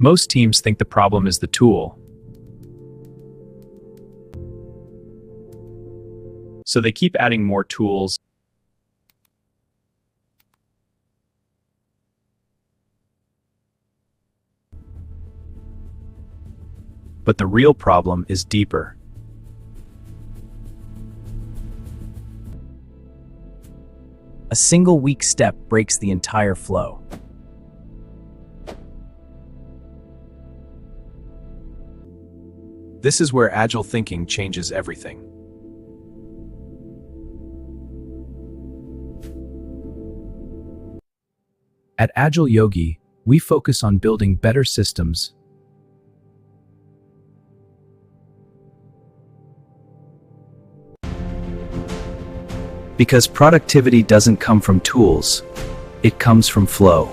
Most teams think the problem is the tool, so they keep adding more tools. But the real problem is deeper. A single weak step breaks the entire flow. This is where agile thinking changes everything. At Agile Yogi, we focus on building better systems, because productivity doesn't come from tools, it comes from flow.